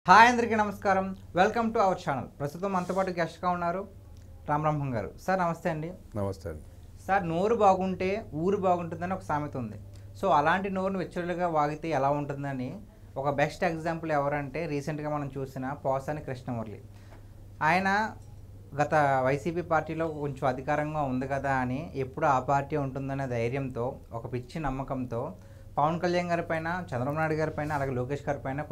Hi అందరికీ నమస్కారం. Welcome to our channel. ప్రస్తుతం మనతో పాటు గెస్ట్గా ఉన్నారు రామబ్రహ్మం గారు. సార్ నమస్తే అండి. నమస్తే అండి. సార్, నోరు బాగుంటే ఊరు బాగుంటుందని ఒక సామెత ఉంది. సో అలాంటి నోరుని విచ్చలుగా వాగితే ఎలా ఉంటుందని ఒక బెస్ట్ ఎగ్జాంపుల్ ఎవరంటే రీసెంట్గా మనం చూసిన పోసాని కృష్ణమురళి. ఆయన గత వైసీపీ పార్టీలో కొంచెం అధికారంగా ఉంది కదా అని ఎప్పుడు ఆ పార్టీ ఉంటుందనే ధైర్యంతో, ఒక పిచ్చి నమ్మకంతో పవన్ కళ్యాణ్ గారి పైన, చంద్రబాబు నాయుడు గారి పైన, అలాగే లోకేష్ గారి పైన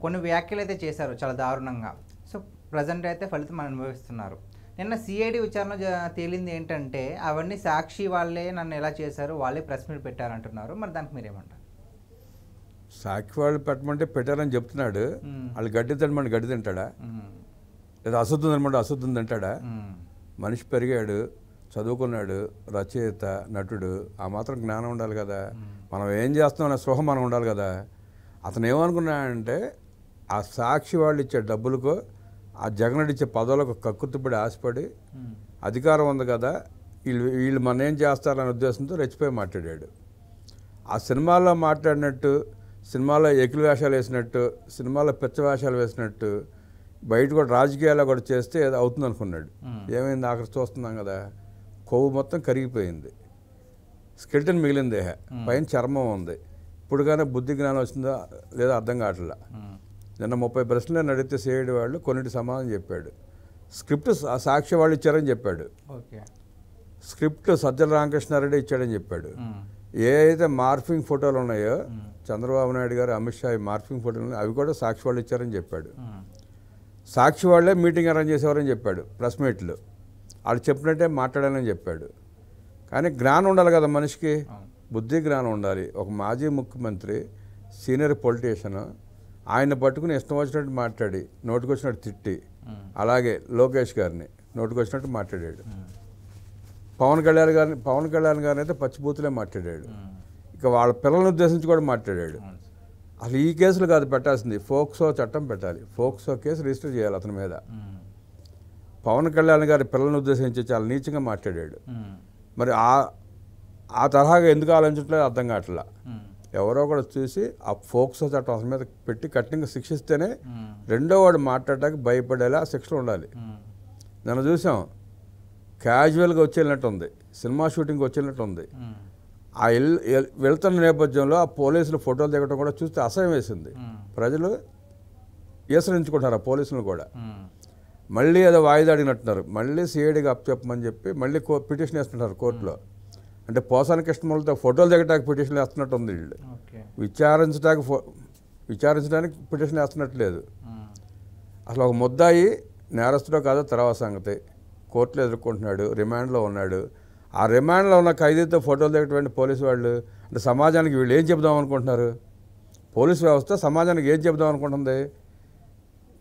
కొన్ని వ్యాఖ్యలు అయితే చేశారు చాలా దారుణంగా. సో ప్రజెంట్ అయితే ఫలితం అనుభవిస్తున్నారు. నిన్న సిఐడి విచారణ తేలింది ఏంటంటే అవన్నీ సాక్షి వాళ్ళే నన్ను ఎలా చేశారు, వాళ్ళే ప్రెస్ మీట్ పెట్టారంటున్నారు. మరి దానికి మీరేమంటారు? సాక్షి వాళ్ళు పెట్టమంటే పెట్టారని చెప్తున్నాడు. వాళ్ళు గడ్డి తినమంటే గడ్డి తింటాడా, లేదా అశుద్ధం తినమంటే అశుద్ధం తింటాడా? మనిషి పెరిగాడు, చదువుకున్నాడు, రచయిత, నటుడు, ఆ మాత్రం జ్ఞానం ఉండాలి కదా. మనం ఏం చేస్తున్నాం అనే స్పృహ మనం ఉండాలి కదా. అతను ఏమనుకున్నాడంటే ఆ సాక్షి వాళ్ళు ఇచ్చే డబ్బులకో, ఆ జగన్ ఇచ్చే పదవులకు కక్కుర్తిపడి ఆశపడి అధికారం ఉంది కదా, వీళ్ళు మన ఏం చేస్తారనే ఉద్దేశంతో రెచ్చిపోయి మాట్లాడాడు. ఆ సినిమాలో మాట్లాడినట్టు, సినిమాలో ఎకిలి వేషాలు వేసినట్టు, సినిమాలో పిచ్చ వేషాలు వేసినట్టు బయట కూడా రాజకీయాల్లో కూడా చేస్తే ఏదో అవుతుంది అనుకున్నాడు. ఏమైంది? ఆఖరి చూస్తున్నాం కదా, కొవ్వు మొత్తం కరిగిపోయింది, స్కెల్టన్ మిగిలింది, పైన చర్మం ఉంది. ఇప్పుడు కానీ బుద్ధి జ్ఞానం వచ్చిందో లేదో అర్థం కావట్లా. నిన్న 30 ప్రశ్నలు అడిగితే సిఐడి వాళ్ళు కొన్నిటి సమాధానం చెప్పాడు. స్క్రిప్ట్ సాక్షి వాళ్ళు ఇచ్చారని చెప్పాడు. స్క్రిప్ట్ సజ్జల రామకృష్ణారెడ్డి ఇచ్చాడని చెప్పాడు. ఏ అయితే మార్ఫింగ్ ఫోటోలు ఉన్నాయో చంద్రబాబు నాయుడు గారు, అమిత్ షా మార్ఫింగ్ ఫోటోలు ఉన్నాయి, అవి కూడా సాక్షి వాళ్ళు ఇచ్చారని చెప్పాడు. సాక్షి వాళ్ళే మీటింగ్ అరేంజ్ చేసేవారని చెప్పాడు. ప్రెస్ మీట్లు వాళ్ళు చెప్పినట్టే మాట్లాడాలని చెప్పాడు. కానీ జ్ఞానం ఉండాలి కదా మనిషికి, బుద్ధి జ్ఞానం ఉండాలి. ఒక మాజీ ముఖ్యమంత్రి, సీనియర్ పొలిటీషియన్, ఆయన పట్టుకుని ఇష్టం వచ్చినట్టు మాట్లాడి నోటికి వచ్చినట్టు తిట్టి, అలాగే లోకేష్ గారిని నోటికి వచ్చినట్టు మాట్లాడాడు. పవన్ కళ్యాణ్ గారిని అయితే పచ్చిబూతులే మాట్లాడాడు. ఇక వాళ్ళ పిల్లలను ఉద్దేశించి కూడా మాట్లాడాడు. అసలు ఈ కేసులు కాదు పెట్టాల్సింది, ఫోక్సో చట్టం పెట్టాలి. ఫోక్సో కేసు రిజిస్టర్ చేయాలి అతని మీద. పవన్ కళ్యాణ్ గారి పిల్లలను ఉద్దేశించి చాలా నీచంగా మాట్లాడాడు. మరి ఆ తరహాగా ఎందుకు ఆలోచించట్లేదు అర్థం కావట్లా. ఎవరో కూడా చూసి ఆ ఫోక్సో చట్టం అతని మీద పెట్టి కఠినంగా శిక్షిస్తేనే రెండో వాడు మాట్లాడటానికి భయపడేలా శిక్షలు ఉండాలి. నన్ను చూసాం, క్యాజువల్గా వచ్చేళ్ళినట్టు ఉంది, సినిమా షూటింగ్కి వచ్చేళ్ళినట్టు ఉంది. ఆ వెళ్తున్న నేపథ్యంలో ఆ పోలీసులు ఫోటోలు దిగడం కూడా చూస్తే అసహ్యం వేసింది. ప్రజలు ఈసరించుకుంటారు ఆ పోలీసులు కూడా. మళ్ళీ ఏదో వాయిదా అడిగినట్టున్నారు, మళ్ళీ సిఐడికి అప్పచెప్పమని చెప్పి మళ్ళీ పిటిషన్ వేస్తుంటారు కోర్టులో. అంటే పోసాని కృష్ణమురళితో ఫోటోలు దిగటానికి పిటిషన్ వేస్తున్నట్టు ఉంది. వీళ్ళు విచారించడానికి పిటిషన్ వేస్తున్నట్టు లేదు. అసలు ఒక ముద్దాయి నేరస్తుడో కాదో తర్వాత సంగతి, కోర్టులో ఎదుర్కొంటున్నాడు, రిమాండ్లో ఉన్నాడు. ఆ రిమాండ్లో ఉన్న ఖైదీతో ఫోటోలు దిగటువంటి పోలీసు వాళ్ళు అంటే సమాజానికి వీళ్ళు ఏం చెబుదాం అనుకుంటున్నారు? పోలీసు వ్యవస్థ సమాజానికి ఏం చెబుదాం అనుకుంటుంది?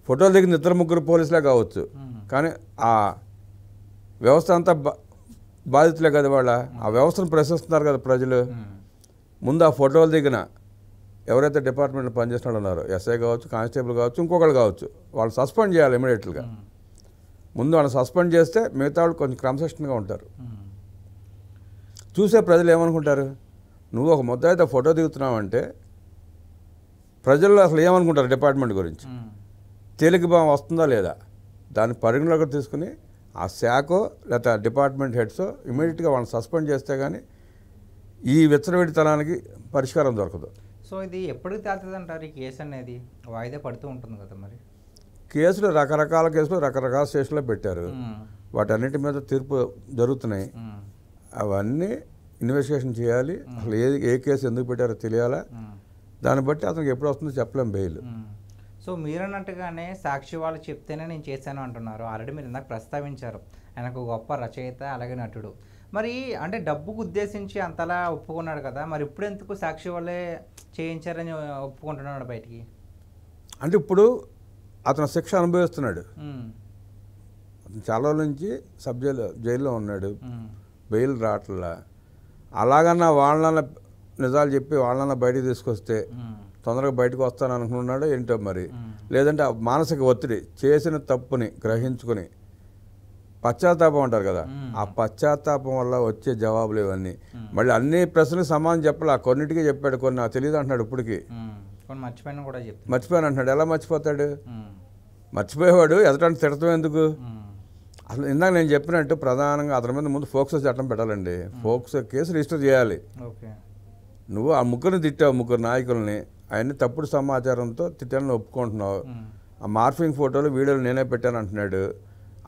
ఫోటోలు దిగిన 2-3 పోలీసులే కావచ్చు, కానీ ఆ వ్యవస్థ అంతా బాధితులే కదా. వాళ్ళ ఆ వ్యవస్థను ప్రశ్నిస్తున్నారు కదా ప్రజలు. ముందు ఆ ఫోటోలు దిగిన ఎవరైతే డిపార్ట్మెంట్లో పనిచేసిన వాళ్ళు ఉన్నారో, ఎస్ఐ కావచ్చు, కానిస్టేబుల్ కావచ్చు, ఇంకొకరు కావచ్చు, వాళ్ళు సస్పెండ్ చేయాలి ఇమీడియట్గా. ముందు వాళ్ళని సస్పెండ్ చేస్తే మిగతా వాళ్ళు కొంచెం క్రమశిక్షణగా ఉంటారు. చూసే ప్రజలు ఏమనుకుంటారు? నువ్వు ఒక ముద్దాయితో ఫోటో దిగుతున్నావంటే ప్రజల్లో అసలు ఏమనుకుంటారు డిపార్ట్మెంట్ గురించి? తేలిక భావం వస్తుందా లేదా? దాన్ని పరిగణలోకి తీసుకుని ఆ శాఖో లేకపోతే డిపార్ట్మెంట్ హెడ్సో ఇమీడియట్గా వాళ్ళని సస్పెండ్ చేస్తే కానీ ఈ విచ్చలవిడితనానికి పరిష్కారం దొరకదు. సో ఇది ఎప్పటికి తేలుతుంది అంటారు ఈ కేసు అనేది? వాయిదా పడుతూ ఉంటుంది కదా. మరి కేసులు రకరకాల కేసులు రకరకాల స్టేషన్లో పెట్టారు. వాటన్నిటి మీద తీర్పు జరుగుతున్నాయి. అవన్నీ ఇన్వెస్టిగేషన్ చేయాలి. అసలు ఏ కేసు ఎందుకు పెట్టారో తెలియాలా. దాన్ని బట్టి అతనికి ఎప్పుడు వస్తుందో చెప్పలేం బెయిల్. సో మీరన్నట్టుగానే సాక్షి వాళ్ళు చెప్తేనే నేను చేశాను అంటున్నారు. ఆల్రెడీ మీరు ఇందాక ప్రస్తావించారు, ఆయనకు గొప్ప రచయిత, అలాగే నటుడు. మరి అంటే డబ్బుకు ఉద్దేశించి అంతలా ఒప్పుకున్నాడు కదా, మరి ఇప్పుడు ఎందుకు సాక్షి వాళ్ళే చేయించారని ఒప్పుకుంటున్నాడు బయటికి? అంటే ఇప్పుడు అతను శిక్ష అనుభవిస్తున్నాడు. అతను చాలా రోజుల నుంచి జైల్లో ఉన్నాడు, బెయిల్ రావట్లా. అలాగన్నా వాళ్ళన్న నిజాలు చెప్పి వాళ్ళన్న బయటికి తీసుకొస్తే తొందరగా బయటకు వస్తాను అనుకున్నాడో ఏంటో మరి. లేదంటే మానసిక ఒత్తిడి, చేసిన తప్పుని గ్రహించుకుని పశ్చాత్తాపం అంటారు కదా, ఆ పశ్చాత్తాపం వల్ల వచ్చే జవాబులు ఇవన్నీ. మళ్ళీ అన్ని ప్రశ్నలకు సమాధానం చెప్పాలి, కొన్నిటికీ చెప్పాడు, కొన్ని నాకు తెలియదు అంటున్నాడు ఇప్పటికీ. కొన్ని మర్చిపోయినా కూడా చెప్తాను. మర్చిపోయాను అంటున్నాడు. ఎలా మర్చిపోతాడు? మర్చిపోయేవాడు ఎదటానికి తిడతాం ఎందుకు? అసలు ఇందాక నేను చెప్పినట్టు ప్రధానంగా అతని మీద ముందు ఫోక్సో చట్టం పెట్టాలండి. ఫోక్సో కేసు రిజిస్టర్ చేయాలి. ఓకే. నువ్వు ఆ ముగ్గురిని తిట్టావు, ముగ్గురు నాయకుల్ని, ఆయన్ని తప్పుడు సమాచారంతో తిట్టాలని ఒప్పుకుంటున్నావు. ఆ మార్ఫింగ్ ఫోటోలు వీడియోలు నేనే పెట్టాను అంటున్నాడు.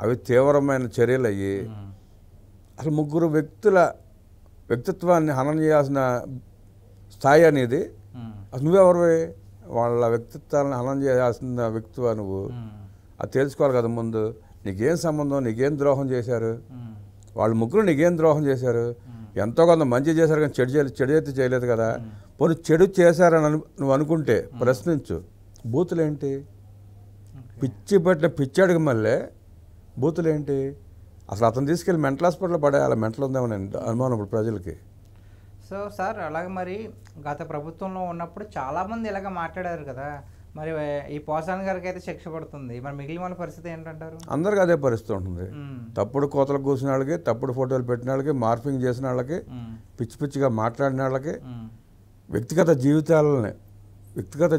అవి తీవ్రమైన చర్యలు అయ్యి అసలు ముగ్గురు వ్యక్తుల వ్యక్తిత్వాన్ని హననం చేయాల్సిన స్థాయి అనేది. అసలు నువ్వెవరివి? వాళ్ళ వ్యక్తిత్వాలను హననం చేయాల్సిన వ్యక్తివా నువ్వు? అది తెలుసుకోవాలి కదా ముందు. నీకేం సంబంధం? నీకేం ద్రోహం చేశారు? వాళ్ళు ముగ్గురు నీకేం ద్రోహం చేశారు? ఎంతో కొంత మంచి చేశారు కానీ చెడు అయితే చేయలేదు కదా. పోనీ చెడు చేశారని నువ్వు అనుకుంటే ప్రశ్నించు. బూతులేంటి? పిచ్చి పట్ల పిచ్చాడికి మళ్ళీ బూతులేంటి? అసలు అతను తీసుకెళ్ళి మెంటల్ హాస్పిటల్లో పడేయాలి. మెంటల్ ఉందేమని అనుమానం ఇప్పుడు ప్రజలకి. సో సార్, అలాగే మరి గత ప్రభుత్వంలో ఉన్నప్పుడు చాలామంది ఇలాగ మాట్లాడారు కదా, మరి ఈ పోసాని గారికి అయితే శిక్ష పడుతుంది, మరి మిగిలిన వాళ్ళ పరిస్థితి ఏంటంటారు? అందరికీ అదే పరిస్థితి ఉంటుంది. తప్పుడు కోతలు కూసిన వాళ్ళకి, తప్పుడు ఫోటోలు పెట్టిన వాళ్ళకి, మార్ఫింగ్ చేసిన వాళ్ళకి, పిచ్చి పిచ్చిగా మాట్లాడిన వాళ్ళకి, వ్యక్తిగత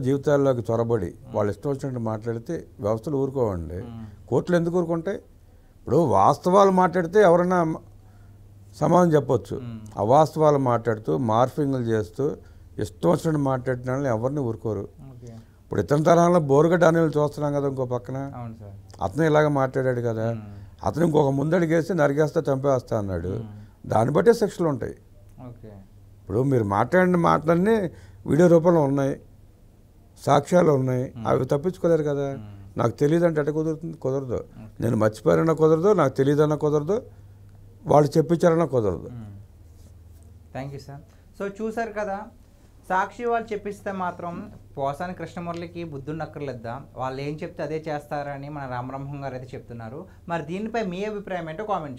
జీవితాల్లోకి చొరబడి వాళ్ళు ఇష్టం వచ్చినట్టు మాట్లాడితే వ్యవస్థలు ఊరుకోవండి. కోర్టులు ఎందుకు ఊరుకుంటాయి? ఇప్పుడు వాస్తవాలు మాట్లాడితే ఎవరైనా సమాధానం చెప్పొచ్చు. అవాస్తవాలు మాట్లాడుతూ మార్ఫింగ్లు చేస్తూ ఇష్టం వచ్చినట్టు మాట్లాడిన వాళ్ళని ఎవరిని ఊరుకోరు. ఇప్పుడు ఇతని తరాల్లో బోరుగడ్డ అనేవి చూస్తున్నాం కదా. ఇంకో పక్కన అతను ఇలాగ మాట్లాడాడు కదా, అతను ఇంకొక ముందడిగేసి నరిగేస్తా చంపేస్తా అన్నాడు. దాన్ని బట్టే శిక్షలు ఉంటాయి. ఇప్పుడు మీరు మాట్లాడిన మాటలన్నీ వీడియో రూపంలో ఉన్నాయి, సాక్ష్యాలు ఉన్నాయి. అవి తప్పించుకోలేరు కదా. నాకు తెలియదు అంటే ఎట్ట కుదరదు. నేను మర్చిపోయారన్నా కుదరదు, నాకు తెలియదన్నా కుదరదు, వాళ్ళు చెప్పించారన్నా కుదరదు. Thank you sir. సో చూసారు కదా, సాక్షి వాళ్ళు చెప్పిస్తే మాత్రం పోసాని కృష్ణమురళికి బుద్ధుండక్కర్లేద్దా? వాళ్ళు ఏం చెప్తే అదే చేస్తారని మన రామబ్రహ్మం గారు అయితే చెప్తున్నారు. మరి దీనిపై మీ అభిప్రాయం ఏంటో కామెంట్ చేయండి.